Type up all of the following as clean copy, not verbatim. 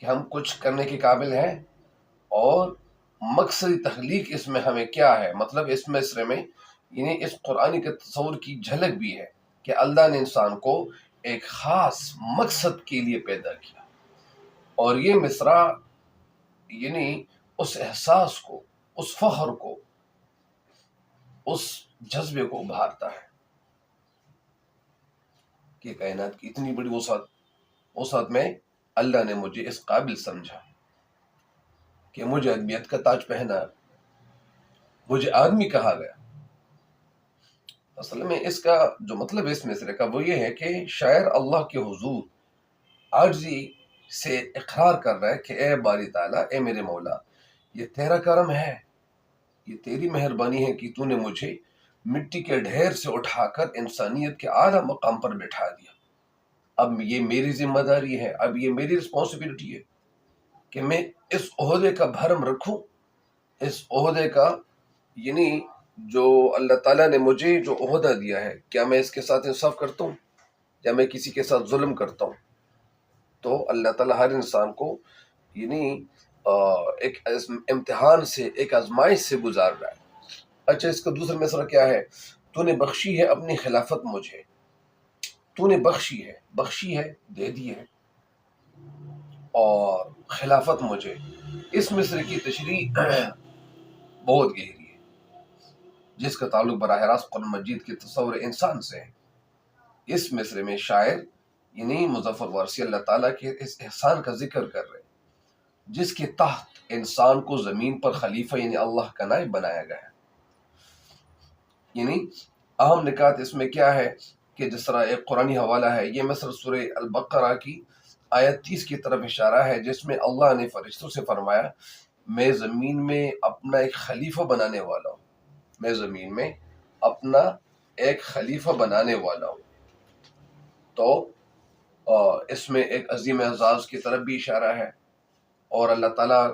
کہ ہم کچھ کرنے کے قابل ہیں، اور مقصد تخلیق اس میں ہمیں کیا ہے. مطلب اس مصرے میں یعنی اس قرآن کے تصور کی جھلک بھی ہے کہ اللہ نے انسان کو ایک خاص مقصد کے لیے پیدا کیا، اور یہ مصرع یعنی اس احساس کو، اس فخر کو، اس جذبے کو ابھارتا ہے کہ کائنات کی اتنی بڑی وسعت میں اللہ نے مجھے اس قابل سمجھا کہ مجھے آدمیت کا تاج پہنا، مجھے آدمی کہا گیا. اصل میں اس کا جو مطلب اس مصرے کا وہ یہ ہے کہ شاعر اللہ کے حضور عاجزی سے اقرار کر رہا ہے کہ اے باری تعالیٰ، اے میرے مولا، یہ تیرا کرم ہے، یہ تیری مہربانی ہے کہ تو نے مجھے مٹی کے ڈھیر سے اٹھا کر انسانیت کے اعلیٰ مقام پر بٹھا دیا. اب یہ میری ذمہ داری ہے، اب یہ میری رسپانسبلٹی ہے کہ میں اس عہدے کا بھرم رکھوں، اس عہدے کا یعنی جو اللہ تعالیٰ نے مجھے جو عہدہ دیا ہے، کیا میں اس کے ساتھ انصاف کرتا ہوں یا میں کسی کے ساتھ ظلم کرتا ہوں. تو اللہ تعالیٰ ہر انسان کو یعنی ایک امتحان سے، ایک آزمائش سے گزار رہا ہے. اچھا، اس کا دوسرا مصرع کیا ہے؟ تو نے بخشی ہے اپنی خلافت مجھے، تو نے بخشی ہے، دے دی ہے، اور خلافت مجھے. اس مصرے کی تشریح بہت گہری ہے، جس کا تعلق براہ راست قرآن مجید کے تصور انسان سے ہے. اس مصرے میں شاعر یعنی مظفر وارثی اللہ تعالیٰ کے اس احسان کا ذکر کر رہے جس کے تحت انسان کو زمین پر خلیفہ یعنی اللہ کا نائب بنایا گیا ہے. یعنی اہم نکات اس میں کیا ہے کہ جس طرح ایک قرآنی حوالہ ہے، یہ مصرع سورہ البقرہ کی آیت 30 کی طرف اشارہ ہے، جس میں اللہ نے فرشتوں سے فرمایا میں زمین میں اپنا ایک خلیفہ بنانے والا ہوں، میں زمین میں اپنا ایک خلیفہ بنانے والا ہوں. تو اس میں ایک عظیم اعزاز کی طرف بھی اشارہ ہے، اور اللہ تعالیٰ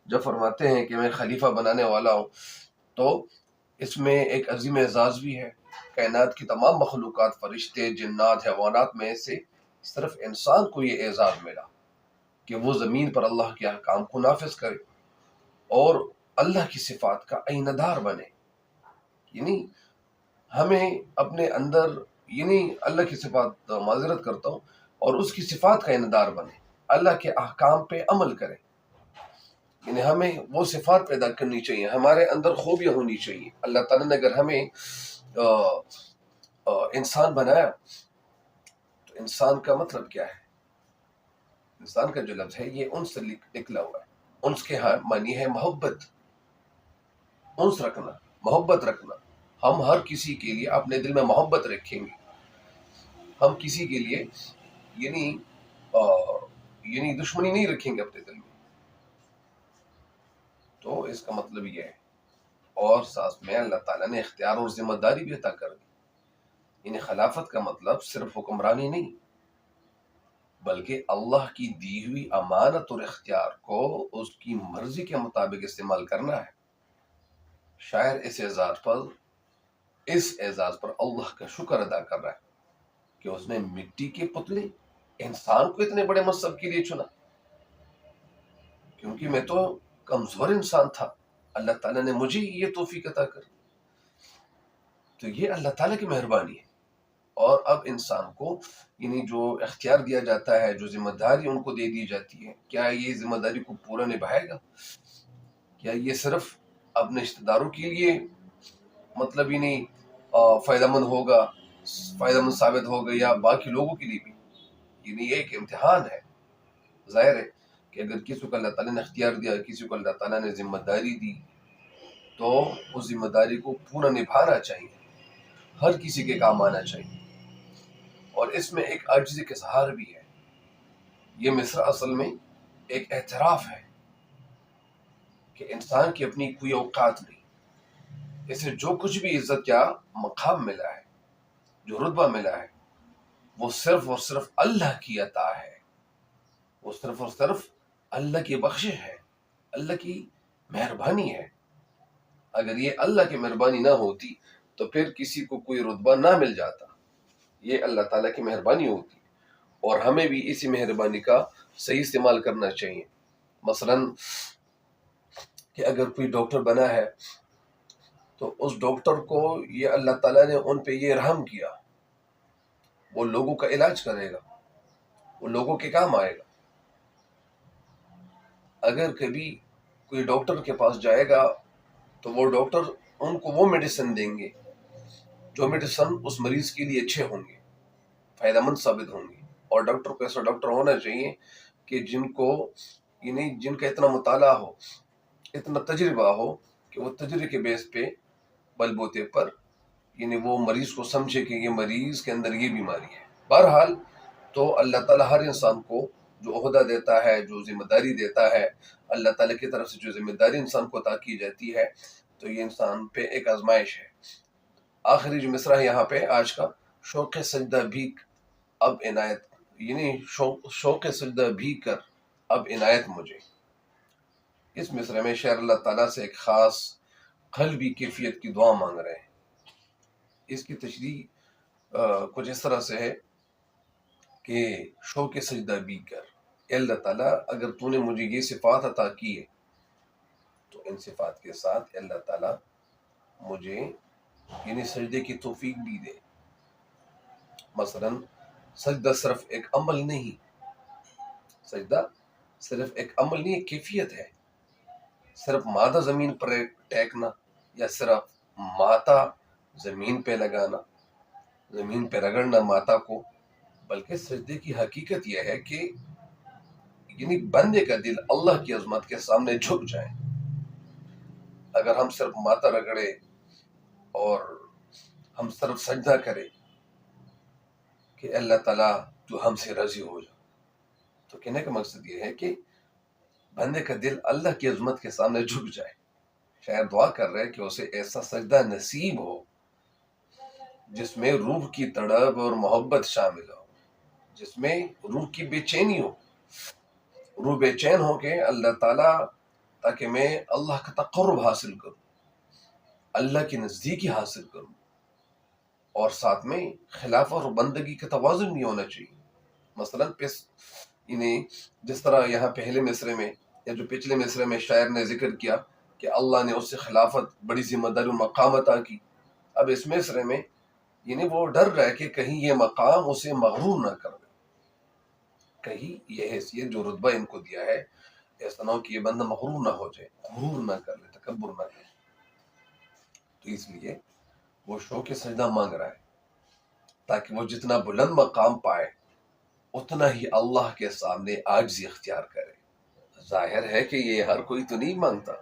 جب فرماتے ہیں کہ میں خلیفہ بنانے والا ہوں تو اس میں ایک عظیم اعزاز بھی ہے. کائنات کی تمام مخلوقات، فرشتے، جنات، حیوانات میں سے صرف انسان کو یہ اعزاز ملا کہ وہ زمین پر اللہ کے احکام کو نافذ کرے اور اللہ کی صفات کا عینہ دار بنے. یعنی ہمیں اپنے اندر یعنی اللہ کی صفات، معذرت کرتا ہوں، اور اس کی صفات کا عینہ دار بنے، اللہ کے احکام پہ عمل کرے. یعنی ہمیں وہ صفات پیدا کرنی چاہیے، ہمارے اندر خوبیاں ہونی چاہیے. اللہ تعالیٰ نے اگر ہمیں انسان بنایا تو انسان کا مطلب کیا ہے؟ انسان کا جو لفظ ہے یہ انس سے نکلا ہوا ہے. انس کے ہاں معنی ہے محبت، انس رکھنا، محبت رکھنا. ہم ہر کسی کے لیے اپنے دل میں محبت رکھیں گے، ہم کسی کے لیے یعنی دشمنی نہیں رکھیں گے اپنے دل میں. تو اس کا مطلب یہ ہے. اور ساتھ میں اللہ تعالیٰ نے اختیار اور ذمہ داری بھی عطا کر دی. یعنی خلافت کا مطلب صرف حکمرانی نہیں، بلکہ اللہ کی دی ہوئی امانت اور اختیار کو اس کی مرضی کے مطابق استعمال کرنا ہے. شاعر اس اعزاز پر اللہ کا شکر ادا کر رہا ہے کہ اس نے مٹی کے پتلے انسان کو اتنے بڑے منصب کے لیے چنا، کیونکہ میں تو کمزور انسان تھا، اللہ تعالیٰ نے مجھے یہ توفیق عطا کر. تو یہ اللہ تعالیٰ کی مہربانی ہے. اور اب انسان کو یعنی جو اختیار دیا جاتا ہے، جو ذمہ داری ان کو دے دی جاتی ہے، کیا یہ ذمہ داری کو پورا نبھائے گا؟ کیا یہ صرف اپنے رشتہ داروں کے لیے مطلب فائدہ مند ثابت ہوگا یا باقی لوگوں کے لیے بھی؟ یعنی یہ ایک امتحان ہے. ظاہر ہے کہ اگر کسی کو اللہ تعالیٰ نے اختیار دیا، کسی کو اللہ تعالیٰ نے ذمہ داری دی، تو اس ذمہ داری کو پورا نبھانا چاہیے، ہر کسی کے کام آنا چاہیے. اور اس میں ایک عاجزی کا اظہار بھی ہے. یہ مصرع اصل میں ایک اعتراف ہے کہ انسان کی اپنی کوئی اوقات نہیں، اسے جو کچھ بھی عزت یا مقام ملا ہے، جو رتبہ ملا ہے، وہ صرف اور صرف اللہ کی عطا ہے، وہ صرف اور صرف اللہ کی بخشش ہے، اللہ کی مہربانی ہے. اگر یہ اللہ کی مہربانی نہ ہوتی تو پھر کسی کو کوئی رتبہ نہ مل جاتا. یہ اللہ تعالیٰ کی مہربانی ہوتی، اور ہمیں بھی اسی مہربانی کا صحیح استعمال کرنا چاہیے. مثلا کہ اگر کوئی ڈاکٹر بنا ہے تو اس ڈاکٹر کو یہ اللہ تعالیٰ نے ان پہ یہ رحم کیا، وہ لوگوں کا علاج کرے گا، وہ لوگوں کے کام آئے گا. اگر کبھی کوئی ڈاکٹر کے پاس جائے گا تو وہ ڈاکٹر ان کو وہ میڈیسن دیں گے جو میڈیسن اس مریض کے لیے اچھے ہوں گے، فائدہ مند ثابت ہوں گے. اور ڈاکٹر کو ایسا ڈاکٹر ہونا چاہیے کہ جن کا اتنا مطالعہ ہو، اتنا تجربہ ہو کہ وہ تجربے کے بیس پہ، بل بوتے پر وہ مریض کو سمجھے کہ یہ مریض کے اندر یہ بیماری ہے. بہرحال تو اللہ تعالیٰ ہر انسان کو جو عہدہ دیتا ہے، جو ذمہ داری دیتا ہے، اللہ تعالیٰ کی طرف سے جو ذمہ داری انسان کو عطا کی جاتی ہے، تو یہ انسان پہ ایک آزمائش ہے. آخری جو مصرع ہے یہاں پہ آج کا، شوق سجدہ بھی اب عنایت، شوق سجدہ بھی کر اب عنایت مجھے. اس مصرع میں شاعر اللہ تعالیٰ سے ایک خاص قلبی کیفیت کی دعا مانگ رہے ہیں. اس کی تشریح کچھ اس طرح سے ہے کہ شوق سجدہ بھی کر، اے اللہ تعالیٰ اگر تو نے مجھے یہ صفات عطا کی ہے تو ان صفات کے ساتھ اللہ تعالیٰ مجھے سجدے کی توفیق بھی دے. مثلا سجدہ صرف ایک عمل نہیں، سجدہ صرف ایک عمل نہیں، ایک کیفیت ہے. صرف مادہ زمین پر ٹیکنا یا صرف ماتا زمین پہ لگانا، زمین پہ رگڑنا ماتا کو، بلکہ سجدے کی حقیقت یہ ہے کہ بندے کا دل اللہ کی عظمت کے سامنے جھک جائے. اگر ہم صرف ماتا رگڑے اور ہم صرف سجدہ کریں کہ اللہ تعالیٰ تو ہم سے راضی ہو جا، تو کہنے کا مقصد یہ ہے کہ بندے کا دل اللہ کی عظمت کے سامنے جھک جائے. شاید دعا کر رہے کہ اسے ایسا سجدہ نصیب ہو جس میں روح کی تڑپ اور محبت شامل ہو، جس میں روح کی بے چینی ہو، روح بے چین ہو کہ اللہ تعالیٰ، تاکہ میں اللہ کا تقرب حاصل کروں، اللہ کی نزدیکی حاصل کروں، اور ساتھ میں خلاف اور بندگی کا توازن بھی ہونا چاہیے. مثلا جس طرح یہاں پہلے مصرے میں یا جو پچھلے مصرے میں شاعر نے ذکر کیا کہ اللہ نے اس سے خلافت، بڑی ذمہ داری و مقام عطا کی. اب اس مصرے میں وہ ڈر رہا ہے کہ کہیں یہ مقام اسے مغرور نہ کر دے، کہیں یہ حیثیت جو رتبہ ان کو دیا ہے ایسا نہ ہو کہ یہ بندہ مغرور نہ ہو جائے، غرور نہ کر لے، تکبر نہ کرے. تو اس لیے وہ شوق سجدہ مانگ رہا ہے تاکہ وہ جتنا بلند مقام پائے اتنا ہی اللہ کے سامنے عاجزی اختیار کرے. ظاہر ہے کہ یہ ہر کوئی تو نہیں مانگتا.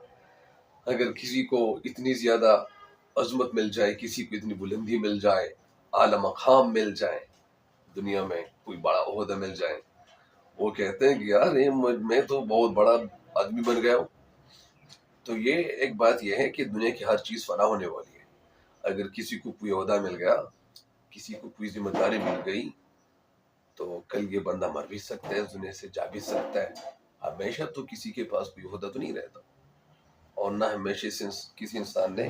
اگر کسی کو اتنی زیادہ عظمت مل جائے، کسی کو اتنی بلندی مل جائے، اعلی مقام مل جائے، دنیا میں کوئی بڑا عہدہ مل جائے، وہ کہتے ہیں کہ یار میں تو بہت بڑا آدمی بن گیا ہوں. تو یہ ایک بات یہ ہے کہ دنیا کی ہر چیز فنا ہونے والی ہے. اگر کسی کو کوئی عہدہ مل گیا، کسی کو کوئی ذمہ داری مل گئی، تو کل یہ بندہ مر بھی سکتا ہے، دنیا سے جا بھی سکتا ہے. ہمیشہ تو کسی کے پاس کوئی عہدہ تو نہیں رہتا، اور نہ ہمیشہ کسی انسان نے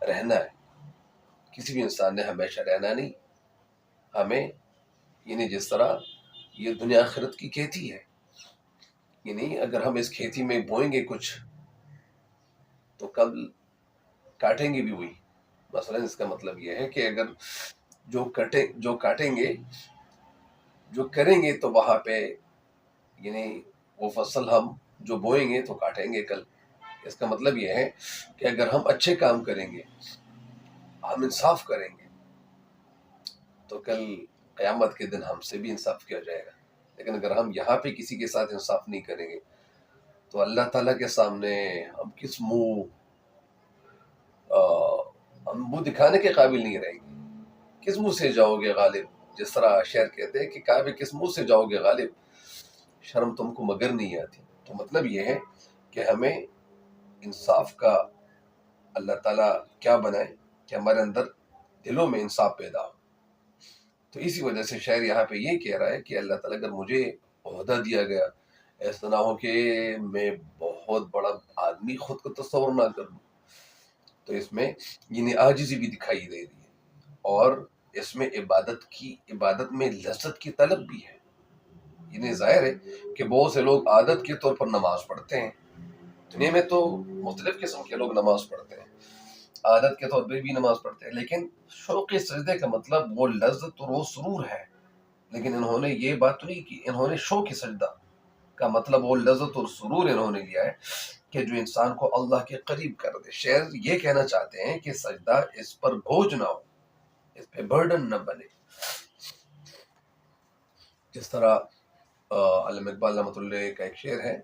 رہنا ہے. کسی بھی انسان نے ہمیشہ رہنا نہیں. ہمیں جس طرح یہ دنیا آخرت کی کھیتی ہے، اگر ہم اس کھیتی میں بوئیں گے کچھ تو کل کاٹیں گے بھی وہی. مثلا اس کا مطلب یہ ہے کہ اگر جو کاٹیں گے، جو کریں گے، تو وہاں پہ وہ فصل ہم جو بوئیں گے تو کاٹیں گے کل. اس کا مطلب یہ ہے کہ اگر ہم اچھے کام کریں گے، ہم انصاف کریں گے، تو کل قیامت کے دن ہم سے بھی انصاف کیا جائے گا. لیکن اگر ہم یہاں پہ کسی کے ساتھ انصاف نہیں کریں گے تو اللہ تعالیٰ کے سامنے ہم کس منہ ہم منہ دکھانے کے قابل نہیں رہیں گے. کس منہ سے جاؤ گے غالب؟ جس طرح شعر کہتے ہیں کہ کعبے کس منہ سے جاؤ گے غالب، شرم تم کو مگر نہیں آتی. تو مطلب یہ ہے کہ ہمیں انصاف کا اللہ تعالیٰ کیا بنائے کہ ہمارے اندر دلوں میں انصاف پیدا ہو. تو اسی وجہ سے شاعر یہاں پہ یہ کہہ رہا ہے کہ اللہ تعالیٰ اگر مجھے عہدہ دیا گیا، ایسا نہ ہو کہ میں بہت بڑا آدمی خود کو تصور نہ کر لوں. تو اس میں عاجزی بھی دکھائی دے رہی ہے، اور اس میں عبادت میں لذت کی طلب بھی ہے. یعنی ظاہر ہے کہ بہت سے لوگ عادت کے طور پر نماز پڑھتے ہیں. دنیا میں تو مختلف قسم کے لوگ نماز پڑھتے ہیں، عادت کے طور پہ بھی نماز پڑھتے ہیں، لیکن شوق سجدے کا مطلب وہ لذت اور وہ سرور ہے. لیکن انہوں نے یہ بات تو نہیں کی، انہوں نے شوق سجدہ کا مطلب وہ لذت اور سرور انہوں نے لیا ہے کہ جو انسان کو اللہ کے قریب کر دے. شاعر یہ کہنا چاہتے ہیں کہ سجدہ اس پر بوجھ نہ ہو، اس پہ برڈن نہ بنے. جس طرح علامہ اقبال رحمۃ اللہ کا ایک شعر ہے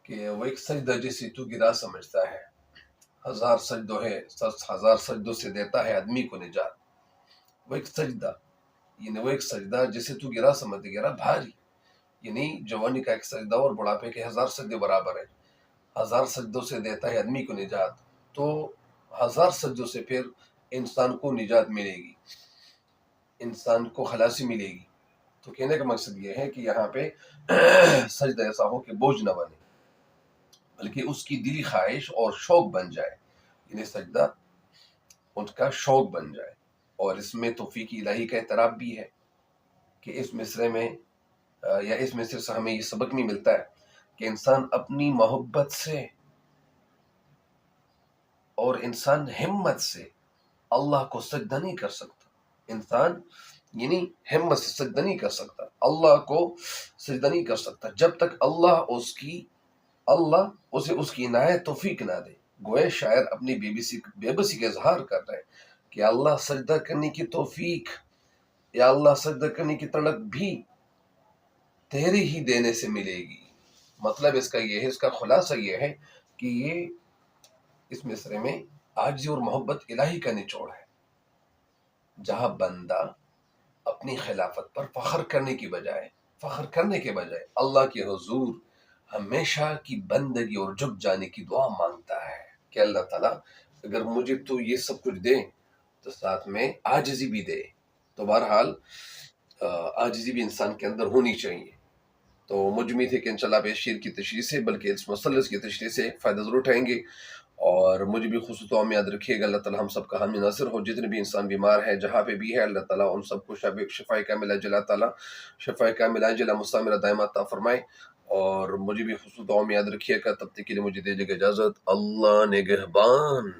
کہ وہ ایک سجدہ جسے تو گرا سمجھتا ہے، ہزار سجدوں سے دیتا ہے آدمی کو نجات. وہ ایک سجدہ، یعنی وہ ایک سجدہ جسے تو گرا سمجھتا، گرا بھاری، یعنی جوانی کا ایک سجدہ اور بڑھاپے کے 1000 سجدے برابر ہے. 1000 سجدوں سے دیتا ہے آدمی کو نجات، تو 1000 سجدوں سے پھر انسان کو نجات ملے گی، انسان کو خلاصی ملے گی. تو کہنے کا مقصد یہ ہے کہ یہاں پہ سجدہ ایسا ہو کہ بوجھ نہ بنے، بلکہ اس کی دلی خواہش اور شوق بن جائے، یعنی سجدہ ان کا شوق بن جائے. اور اس میں توفیق الہی کا اعتراف بھی ہے کہ اس مصرے میں یا اس مصرے سے ہمیں یہ سبق نہیں ملتا ہے کہ انسان اپنی محبت سے اور انسان ہمت سے اللہ کو سجدہ نہیں کر سکتا. انسان یعنی ہمت سے سجدہ نہیں کر سکتا، اللہ کو سجدہ نہیں کر سکتا جب تک اللہ اسے اس کی عنایت توفیق نہ دے. گویا شاعر اپنی بے بسی کا اظہار کر رہے ہیں کہ اللہ سجدہ کرنے کی توفیق یا اللہ سجدہ کرنے کی تڑپ بھی تیرے ہی دینے سے ملے گی. مطلب اس کا یہ ہے، اس کا خلاصہ یہ ہے کہ یہ اس مصرے میں عاجزی اور محبت الہی کا نچوڑ ہے، جہاں بندہ اپنی خلافت پر فخر کرنے کے بجائے اللہ کے حضور ہمیشہ کی بندگی اور جھک جانے کی دعا مانگتا ہے کہ اللہ تعالیٰ اگر مجھے تو یہ سب کچھ دے تو ساتھ میں عاجزی بھی دے. تو بہرحال عاجزی بھی انسان کے اندر ہونی چاہیے. تو مجھ امید ہے کہ انشاءاللہ آپ اس شعر کی تشریح سے بلکہ اس مثلث کی تشریح سے فائدہ ضرور اٹھائیں گے. اور مجھے بھی خصوص دعا میں یاد رکھیے گا. اللہ تعالیٰ ہم سب کا حامی ناصر ہو. جتنے بھی انسان بیمار ہے جہاں پہ بھی ہے، اللہ تعالیٰ ان سب کو شفا کاملہ جل تعالیٰ شفا کاملہ جل مستعمرہ دائمہ عطا فرمائے. اور مجھے بھی خصوص دعا میں یاد رکھیے گا. تب تک کے لیے مجھے دیجیے گا اجازت. اللہ نگہبان.